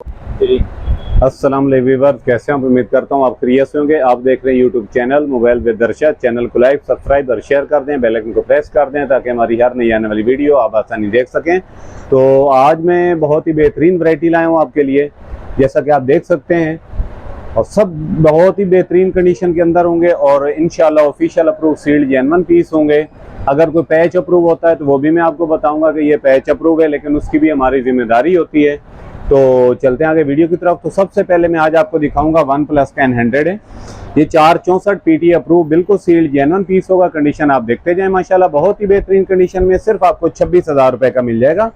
अस्सलाम वालेकुम व्यूअर्स, कैसे हैं आप? उम्मीद करता हूं आप खैरियत से होंगे। आप देख रहे हैं YouTube channel mobile with Arshad. Channel को लाइक, सब्सक्राइब और शेयर कर दें, बेल आइकन को प्रेस कर दें ताकि हमारी हर नई आने वाली वीडियो आप आसानी देख सकें। तो आज मैं बहुत ही बेहतरीन वैरायटी लाया हूँ आपके लिए, जैसा कि आप देख सकते हैं, और सब बहुत ही बेहतरीन कंडीशन के अंदर होंगे और इंशाल्लाह official approve sealed genuine piece होंगे। अगर कोई पैच अप्रूव होता है तो वो भी मैं आपको बताऊंगा कि ये पैच अप्रूव है, लेकिन उसकी भी हमारी जिम्मेदारी होती है। तो चलते हैं आगे वीडियो की तरफ। तो सबसे पहले मैं आज आपको दिखाऊंगा OnePlus 10 है। ये 464 PT अप्रूव बिल्कुल सील्ड जेन्युइन पीस होगा। कंडीशन आप देखते जाएं, माशाल्लाह बहुत ही बेहतरीन कंडीशन में सिर्फ आपको 26,000 रुपए का मिल जाएगा।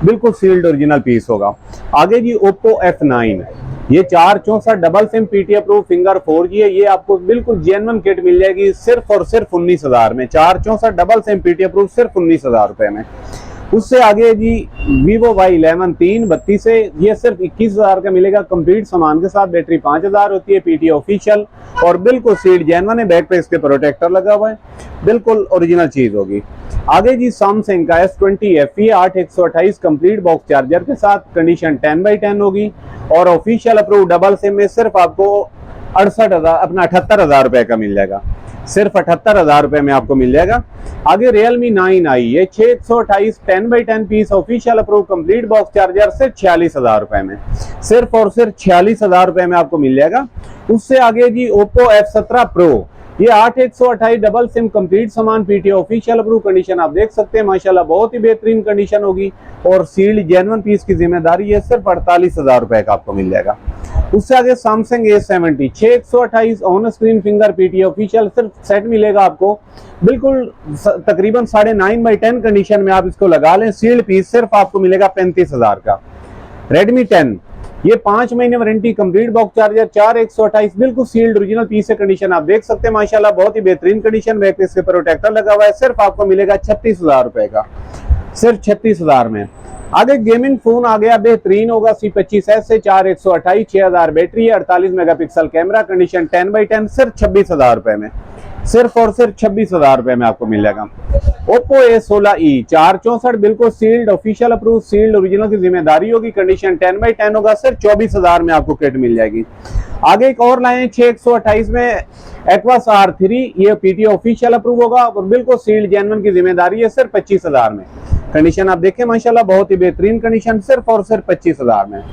बिल्कुल सील्ड ओरिजिनल पीस होगा। आगे जी Oppo F9, ये 464 double SIM PT approve finger 4G है। ये आपको बिल्कुल जेन्युइन किट मिल जाएगी सिर्फ और सिर्फ 19,000 में। 464 डबल सिम PT अप्रूव सिर्फ 19,000 रुपए में। उससे आगे जी Vivo Y11 332 है, ये सिर्फ 21,000 का मिलेगा कंप्लीट सामान के साथ। बैटरी 5000 होती है, PT ऑफिशियल और बिल्कुल सील्ड जेन्युइन है। बैक पे इसके प्रोटेक्टर लगा हुआ है, बिल्कुल ओरिजिनल चीज होगी। आगे जी सैमसंग का S20 FE 8128 complete box charger के साथ। कंडीशन 10/10 होगी और ऑफिशियल अप्रूव डबल सिम में सिर्फ आपको 78,000 रुपए का मिल जाएगा। सिर्फ 78,000 रुपए में आपको मिल जाएगा। आगे Realme 9i, ये 6128 10/10 piece official approve complete box charger सिर्फ 46,000 रुपए में। सिर्फ और सिर्फ 46,000 रुपए में आपको मिल जाएगा। उससे आगे जी Oppo F17 Pro, ये 8128 डबल सिम कंप्लीट सामान PT ऑफिशियल अप्रूव। कंडीशन आप देख सकते हैं, माशाल्लाह बहुत ही बेहतरीन कंडीशन होगी और सील्ड जेन्युइन पीस की जिम्मेदारी है। सिर्फ 48,000 रुपए का आपको मिल जाएगा। उससे आगे Samsung A70 6128 on screen finger PT official सिर्फ सेट मिलेगा आपको बिल्कुल तकरीबन 9.5/10 कंडीशन में। आप इसको लगा लें, सील्ड पीस सिर्फ आपको मिलेगा 35,000 का। Redmi 10, ये 5 महीने वारंटी कंप्लीट बॉक्स चार्जर 4128 बिल्कुल सील्ड ओरिजिनल पीस है। कंडीशन आप देख सकते हैं, माशाल्लाह बहुत ही बेहतरीन कंडीशन। बैक पे इसके प्रोटेक्टर लगा हुआ है। सिर्फ आपको मिलेगा 36,000 रुपए का, सिर्फ 36,000 में। आगे गेमिंग फोन आ गया, बेहतरीन होगा C25S से 4128 6000 बैटरी है, 48 मेगापिक्सल कैमरा। कंडीशन 10/10 सिर्फ 26,000 रुपए में। सिर्फ और सिर्फ 26,000 रुपए में आपको मिल जाएगा। Oppo A16e 464 बिल्कुल sealed official approve sealed original की जिम्मेदारी होगी। कंडीशन 10/10 होगा। सिर्फ 24,000 में आपको किट मिल जाएगी। आगे एक और लाए 6128 में Aquos R3, ये PT ऑफिशियल अप्रूव होगा और बिल्कुल सील्ड जेन्युइन की जिम्मेदारी है। सिर्फ 25,000 में। कंडीशन आप देखें, माशाल्लाह बहुत ही बेहतरीन कंडीशन, सिर्फ और सिर्फ 25,000 में।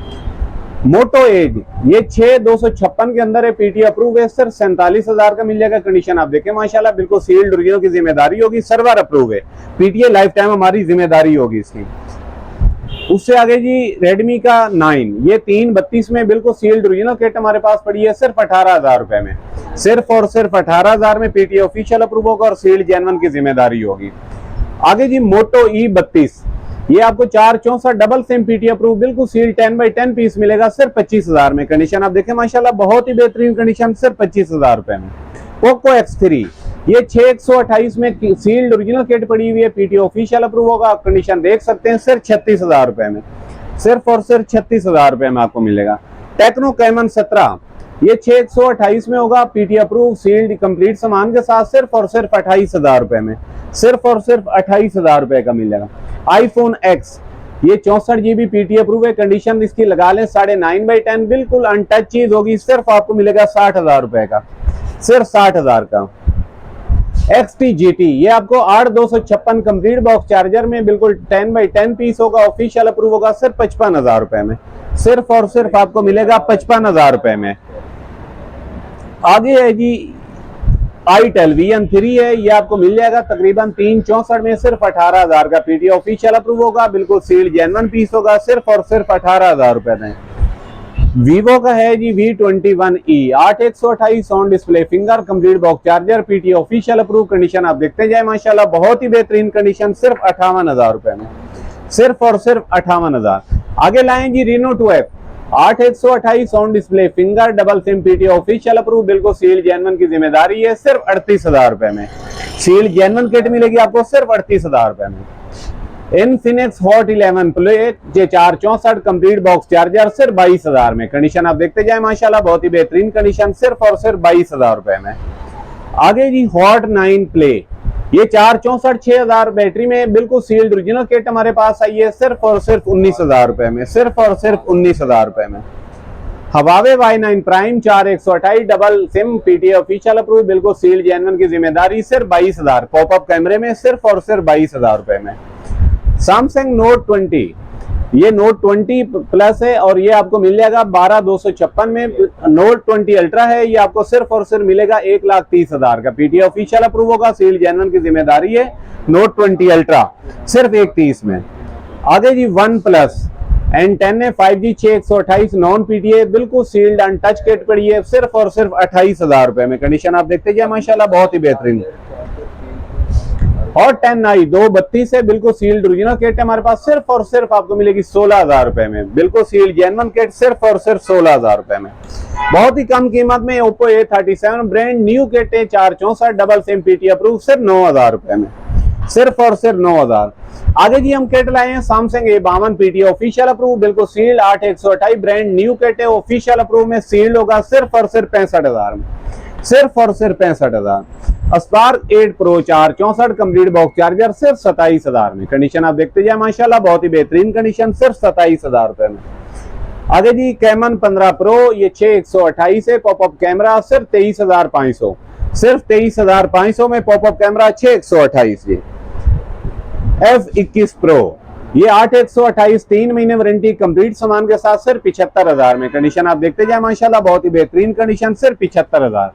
मोटो एज, ये 6256 के अंदर है, PT अप्रूव है। सिर्फ 47,000 का मिल जाएगा। कंडीशन आप देखें, माशाल्लाह बिल्कुल सील्ड ओरिजिनल की जिम्मेदारी होगी। सर्वर अप्रूव है, PTA लाइफ टाइम हमारी जिम्मेदारी होगी इसकी। उससे आगे जी Redmi का 9, ये 332 में बिल्कुल सील्ड ओरिजिनल किट हमारे पास पड़ी है। सिर्फ 18,000 रुपए में। सिर्फ और सिर्फ 18,000 में PT ऑफिशियल अप्रूव होगा और सील्ड जेन्युइन की जिम्मेदारी होगी। आगे जी Moto E32, ये आपको 464 डबल सिम PT अप्रूव बिल्कुल सील 10/10 पीस मिलेगा। सिर्फ 25,000 में। कंडीशन आप देखें, माशाल्लाह बहुत ही बेहतरीन कंडीशन, सिर्फ 25,000 रुपए में। Poco X3, ये 6128 में सील्ड ओरिजिनल किट पड़ी हुई है, PT ऑफिशियल अप्रूव होगा। आप कंडीशन देख सकते हैं, सिर्फ 36,000 रुपए में। सिर्फ और सिर्फ 36,000 रुपए में आपको मिलेगा। Tecno Camon 17, ये 6128 में होगा, PT अप्रूव सील्ड कंप्लीट सामान के साथ। सिर्फ और सिर्फ 28,000 रुपए में। सिर्फ और सिर्फ 28,000 रुपए का मिल जाएगा। iPhone X, ये 64 GB PT अप्रूव है। कंडीशन इसकी लगा लें 9.5/10 बिल्कुल अनटच चीज होगी। सिर्फ आपको मिलेगा 60,000 रुपए का, सिर्फ 60,000 का। XT GT, ये आपको 8256 कंप्लीट बॉक्स चार्जर में बिल्कुल 10/10 पीस होगा, ऑफिशियल अप्रूव होगा। सिर्फ 55,000 रुपए में। सिर्फ और सिर्फ आपको मिलेगा 55,000 रुपए में। आगे है जी itel VN3 है, ये आपको मिल जाएगा तकरीबन 364 में। सिर्फ 18,000 का PT ऑफिशियल अप्रूव होगा, बिल्कुल सील्ड जेन्युइन पीस होगा। सिर्फ और सिर्फ 18,000 रुपए में। Vivo का है जी V21e 8128 on display finger complete box charger, PT official approve. Condition आप देखते जाए, माशाल्लाह बहुत ही बेहतरीन कंडीशन, सिर्फ 58,000 रुपए में। सिर्फ और सिर्फ 58,000। आगे लाएं जी Reno 2F 8128 on display finger double SIM PT official approve बिल्कुल सील्ड जेन्युइन की जिम्मेदारी है। सिर्फ 38,000 रुपए में। सील्ड जेन्युइन किट मिलेगी आपको सिर्फ 38,000 रुपए में। Infinix Hot 11 Play, ये 464 कंप्लीट बॉक्स चार्जर सिर्फ 22,000 में। कंडीशन आप देखते जाए, माशाल्लाह बहुत ही बेहतरीन कंडीशन, सिर्फ और सिर्फ 22,000 रुपए में। आगे जी Hot 9 Play, ये 464 6000 बैटरी में बिल्कुल सील्ड ओरिजिनल किट हमारे पास आई है सिर्फ और सिर्फ 19,000 रुपए में, सिर्फ और सिर्फ 19,000 रुपए में। Huawei Y9 prime 4128 double SIM PTA official approve, बिल्कुल सील्ड जेन्युइन की जिम्मेदारी, सिर्फ 22,000 पॉपअप कैमरे में, सिर्फ और सिर्फ 22,000 रुपए में। सैमसंग नोट 20, ये नोट 20 प्लस है और ये आपको मिल जाएगा 12,256 में। नोट 20 अल्ट्रा है, ये आपको सिर्फ और सिर्फ मिलेगा 1,30,000 का, पीटीए ऑफिशियल अप्रूव होगा, सील्ड जेन्युइन की जिम्मेदारी है। नोट 20 अल्ट्रा सिर्फ 1,30 में। आगे जी वन प्लस N10 है 5G 6128 नॉन पीटीए, बिल्कुल सील्ड अनटच किट पड़ी है, सिर्फ और सिर्फ 28,000 रुपए में। कंडीशन आप देखते जाए माशाल्लाह बहुत ही बेहतरीन। और 10i 232 है, बिल्कुल सील्ड ओरिजिनल किट है हमारे पास, सिर्फ और सिर्फ आपको मिलेगी 16,000 रुपए में, बिल्कुल सील्ड जेन्युइन किट, सिर्फ और सिर्फ 16,000 रुपए में। बहुत ही कम कीमत में Oppo A37 brand new kit है 464 डबल सिम पीटीए अप्रूव, सिर्फ 9,000 रुपए में, सिर्फ और सिर्फ 9,000। आगे जी हम किट लाए हैं Samsung A52 PTA official approve, बिल्कुल सील्ड 8128 ब्रांड न्यू किट है, ऑफिशियल अप्रूव में सील्ड होगा, सिर्फ और सिर्फ 65,000 में, सिर्फ और सिर्फ 65,000। Spark 8 pro 464 complete box charger, सिर्फ 27,000 में। कंडीशन आप देखते जाए माशाल्लाह बहुत ही बेहतरीन कंडीशन, सिर्फ 27,000 रुपए में। आगे जी कैमन 15 प्रो, ये 6128 है, पॉपअप कैमरा, सिर्फ 23,500, सिर्फ 23,500 में पॉपअप कैमरा 6128 जी। F21 प्रो, ये 8128 3 महीने वारंटी कंप्लीट सामान के साथ, सिर्फ 75,000 में। कंडीशन आप देखते जाए माशाल्लाह बहुत ही बेहतरीन कंडीशन, सिर्फ 75,000।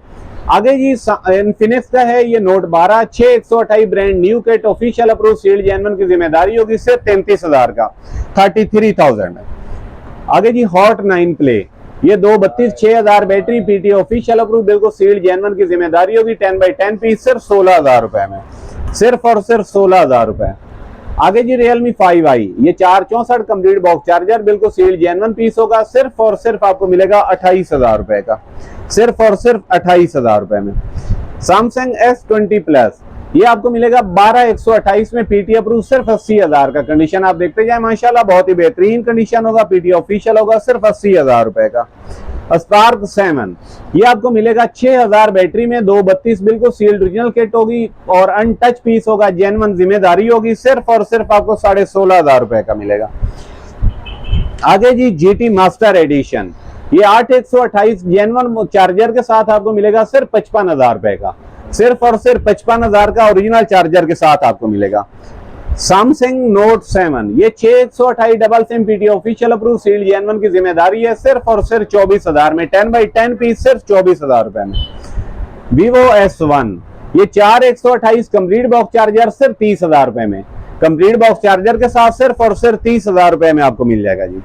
आगे जी इन्फिनिक्स का है ये note 12 6128 brand new kit official approve, sealed genuine की जिम्मेदारी होगी, सिर्फ 33,000 का, 33,000। आगे जी हॉट 9 प्ले, ये 232 6000 बैटरी पीटीए ऑफिशियल अप्रूव, बिल्कुल सील्ड जेन्युइन की जिम्मेदारी होगी, 10x10 पीस, सिर्फ 16,000 रुपए में, सिर्फ और सिर्फ 16,000 रुपए। आगे जी Realme 5i, ये 464 कंप्लीट बॉक्स चार्जर, बिल्कुल सील्ड जेन्युइन पीस होगा, सिर्फ और सिर्फ आपको मिलेगा 28,000 रुपए का, सिर्फ और सिर्फ 28,000 रुपए में। Samsung S20 प्लस, ये आपको मिलेगा 12,128 में, पीटी अप्रूव, सिर्फ 80,000 का। कंडीशन आप देखते जाए माशाल्लाह बहुत ही बेहतरीन कंडीशन होगा, पीटी ऑफिशियल होगा, सिर्फ 80,000 रुपए का। स्पार्क 7, ये आपको मिलेगा 6,000 बैटरी में, 232 बिल्कुल सील्ड ओरिजिनल किट होगी और अनटच पीस होगा, जेन्युइन जिम्मेदारी होगी, सिर्फ और सिर्फ आपको 16,500 रुपए का मिलेगा। आगे जी GT मास्टर एडिशन, ये 8128 जेन्युइन चार्जर के साथ आपको मिलेगा, सिर्फ 55,000 रुपए का, सिर्फ और सिर्फ 55,000 का ओरिजिनल चार्जर के साथ आपको मिलेगा। सैमसंग नोट 7, ये 6128 double SIM PT official approve, sealed genuine की जिम्मेदारी है, सिर्फ और सिर्फ 24,000 में, 10x10 पीस, सिर्फ 24,000 रुपए में। Vivo S1, ये 4128 कंप्लीट बॉक्स चार्जर, सिर्फ 30,000 रुपए में, कंप्लीट बॉक्स चार्जर के साथ, सिर्फ और सिर्फ 30,000 रुपए में आपको मिल जाएगा जी।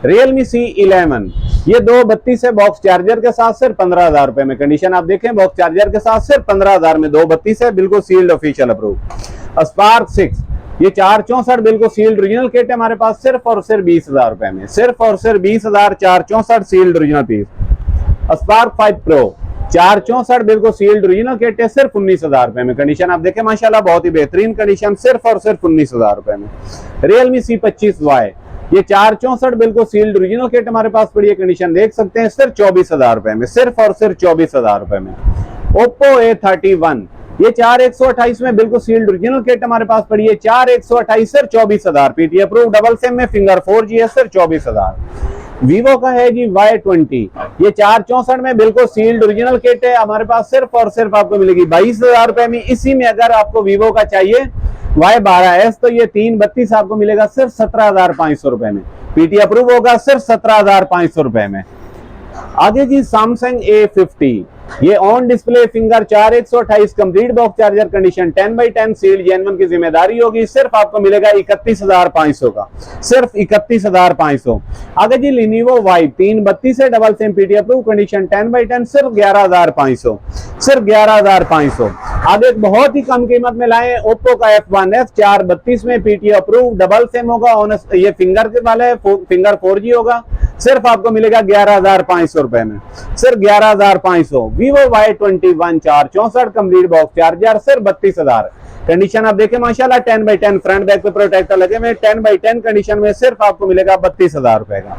Realme C11, ये 232 है बॉक्स चार्जर के साथ, सिर्फ 15,000 रुपए में। कंडीशन आप देखें बॉक्स चार्जर के साथ, सिर्फ 15,000 में, 232 है, बिल्कुल सील्ड ऑफिशियल अप्रूव। स्पार्क 6, ये 464 बिल्कुल सील्ड ओरिजिनल किट है हमारे पास, सिर्फ और सिर्फ 20,000 रुपए में, सिर्फ और सिर्फ 20,000, 464 sealed original piece. Spark 5 pro 464 बिल्कुल सील्ड ओरिजिनल किट है, सिर्फ 19,000 रुपए में। कंडीशन आप देखें माशाल्लाह बहुत ही बेहतरीन कंडीशन, सिर्फ और सिर्फ 19,000 रुपए में। Realme C25Y, ये 464 बिल्कुल सील्ड ओरिजिनल किट हमारे पास पड़ी है, कंडीशन देख सकते हैं, सिर्फ 24,000 रुपए में, सिर्फ और सिर्फ 24,000 रुपए में। Oppo A31, ये 4128 में बिल्कुल सील्ड ओरिजिनल किट हमारे पास पड़ी है, 4128 सिर्फ 24,000, पीटी अप्रूव डबल सिम में, फिंगर 4G है, सिर्फ 24,000। Vivo का है जी Y20, ये 464 में बिल्कुल सील्ड ओरिजिनल किट है हमारे पास, सिर्फ और सिर्फ आपको मिलेगी 22,000 रुपए में। इसी में अगर आपको Vivo का चाहिए Y12s, तो ये 332 आपको मिलेगा, सिर्फ 17,500 रुपए में, पीटी अप्रूव होगा, सिर्फ 17,500 रुपए में। आगे जी Samsung A50, ये on display finger 4128 complete box charger, condition 10x10 sealed genuine की जिम्मेदारी होगी, सिर्फ आपको मिलेगा 31,500 का, सिर्फ 31,500। आगे जी Lenovo Vibe 332 है double SIM PT approve, condition 10x10, सिर्फ 11,500, सिर्फ 11,500। आगे बहुत ही कम कीमत में लाए Oppo का F1s 432 में पीटी अप्रूव, डबल सिम होगा, ये फिंगर के वाला है, फिंगर 4G होगा, सिर्फ आपको मिलेगा 11,500 रुपए में, सिर्फ 11,500। Vivo Y21 464 complete box charger, सिर्फ 32,000। कंडीशन आप देखें माशाल्लाह 10x10 फ्रंट बैक पे प्रोटेक्टर लगे हुए, 10x10 कंडीशन में सिर्फ आपको मिलेगा 32,000 रुपए का।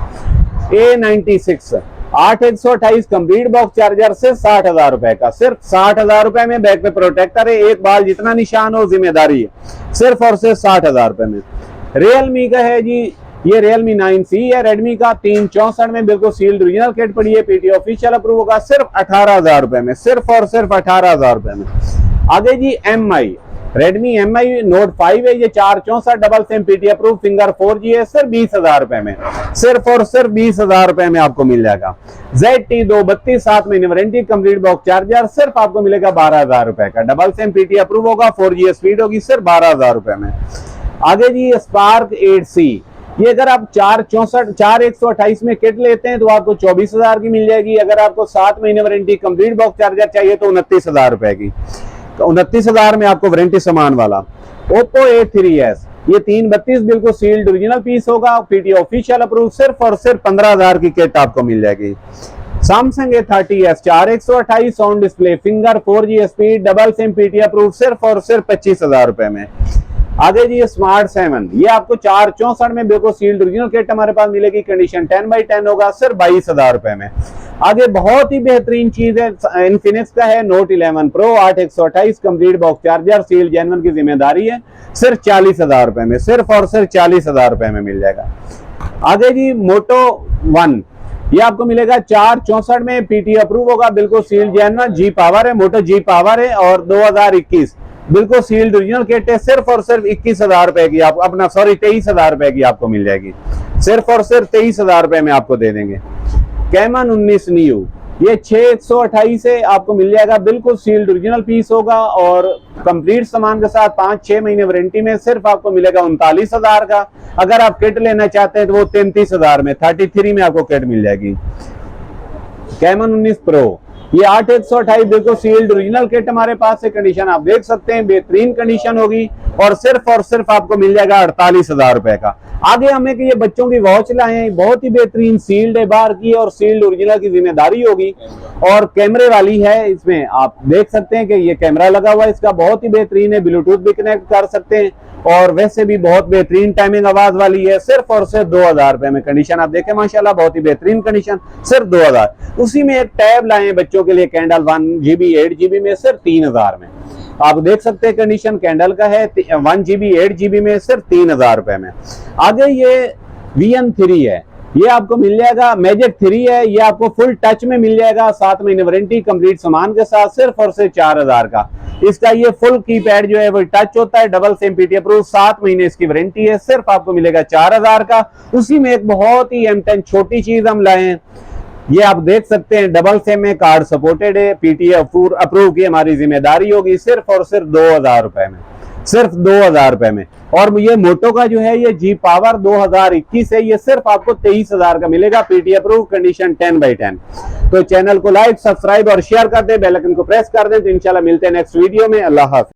A96, 8128 कंप्लीट बॉक्स चार्जर सिर्फ 60,000 रुपए का, सिर्फ 60,000 रुपए में। बैक पे प्रोटेक्टर है, एक बाल जितना निशान हो जिम्मेदारी है, सिर्फ और सिर्फ 60,000 रुपए में। रियलमी का है जी, ये Realme 9C है, रेडमी का 364 में बिल्कुल सील्ड ओरिजिनल किट पड़ी है, पीटी ऑफिशियल अप्रूव होगा सिर्फ 18,000 रुपए में, सिर्फ और सिर्फ 18,000 रुपए में। आगे जी MI, Redmi MI Note 5 है, ये 464 double SIM PT approve finger 4G है, सिर्फ 20,000 रुपए में, सिर्फ और सिर्फ 20,000 रुपए में आपको मिल जाएगा। ZT232 7 महीने वारंटी कंप्लीट बॉक्स चार्जर सिर्फ आपको मिलेगा 12,000 रुपए का, डबल सिम पीटी अप्रूव होगा, 4G स्पीड होगी, सिर्फ 12,000 रुपए में। आगे जी Spark 8C, ये अगर आप 4128 में किट लेते हैं तो आपको 24,000 की मिल जाएगी। अगर आपको 7 महीने वारंटी कंप्लीट बॉक्स चार्जर चाहिए तो 29,000 रुपए की, तो 29,000 में आपको वारंटी सामान वाला। Oppo A3s, ये 332 बिल्कुल सील्ड ओरिजिनल पीस होगा, पीटी ऑफिशियल अप्रूव, सिर्फ और सिर्फ 15,000 की किट आपको मिल जाएगी। Samsung A30s 4128 sound display finger 4G speed double SIM PT approve, सिर्फ और सिर्फ 25,000 रुपए में। आगे जी Smart 7, ये आपको 464 में बिल्कुल सील्ड ओरिजिनल किट हमारे पास मिलेगी, कंडीशन 10x10 होगा, सिर्फ 22,000 रुपए में। आगे बहुत ही बेहतरीन चीज है, इन्फिनिक्स का है Note 11 Pro 8128 complete box charger, seal genuine की जिम्मेदारी है, सिर्फ 40,000 रुपए में, सिर्फ और सिर्फ 40,000 रुपए में मिल जाएगा। आगे जी Moto One, ये आपको मिलेगा 464 में, पीटी अप्रूव होगा, बिल्कुल सील्ड जेन्युइन, जी पावर है, मोटो जी पावर है, और 2021 बिल्कुल सील्ड ओरिजिनल किट है, सिर्फ और सिर्फ 21,000 रुपए की आप अपना 23,000 रुपए की आपको मिल जाएगी, सिर्फ और सिर्फ 23,000 रुपए में आपको दे देंगे। कैमन 19 न्यू, ये 6128 है, आपको मिल जाएगा, बिल्कुल सील्ड ओरिजिनल पीस होगा और कंप्लीट सामान के साथ 5-6 महीने वारंटी में, सिर्फ आपको मिलेगा 39,000 का। अगर आप किट लेना चाहते हैं तो वो 33,000 में 33 में आपको किट मिल जाएगी। कैमन 19 प्रो, ये 8128 बिल्कुल सील्ड ओरिजिनल किट हमारे पास है, कंडीशन आप देख सकते हैं बेहतरीन कंडीशन होगी, और सिर्फ आपको मिल जाएगा 48,000 रुपए का। आगे हमें कि ये बच्चों की वॉच लाए हैं, बहुत ही बेहतरीन सील्ड है बाहर की, और सील्ड ओरिजिनल की जिम्मेदारी होगी, और कैमरे वाली है, इसमें आप देख सकते हैं कि ये कैमरा लगा हुआ है, इसका बहुत ही बेहतरीन है, ब्लूटूथ भी कनेक्ट कर सकते हैं, और वैसे भी बहुत बेहतरीन टाइमिंग आवाज वाली है, सिर्फ और सिर्फ 2,000 रुपए में। कंडीशन आप देखें माशाल्लाह बहुत ही बेहतरीन कंडीशन, सिर्फ 2,000। उसी में एक टैब लाए हैं बच्चों के लिए कैंडल 1GB 8GB में, सिर्फ 3,000 में। आप देख सकते हैं कंडीशन कैंडल का है, 1GB 8GB में, सिर्फ 3,000 रुपए में। आगे ये VN3 है, ये आपको मिल जाएगा, मैजिक 3 है, ये आपको फुल टच में मिल जाएगा, 7 महीने वारंटी कंप्लीट सामान के साथ, सिर्फ और सिर्फ 4,000 का। इसका ये फुल कीपैड जो है वो टच होता है, डबल सिम पीटी अप्रूव, 7 महीने इसकी वारंटी है, सिर्फ आपको मिलेगा 4,000 का। उसी में एक बहुत ही M10 छोटी चीज हम लाए हैं, ये आप देख सकते हैं, डबल सिम में, कार्ड सपोर्टेड है, पीटी अप्रूव की हमारी जिम्मेदारी होगी, सिर्फ और सिर्फ 2,000 रुपए में, सिर्फ 2,000 रुपए में। और ये मोटो का जो है ये जी पावर 2021 है, ये सिर्फ आपको 23,000 का मिलेगा, पीटी अप्रूव, कंडीशन 10x10। तो चैनल को लाइक, सब्सक्राइब और शेयर कर दें, बेल आइकन को प्रेस कर दें, तो इंशाल्लाह मिलते हैं नेक्स्ट वीडियो में। अल्लाह हाफिज़।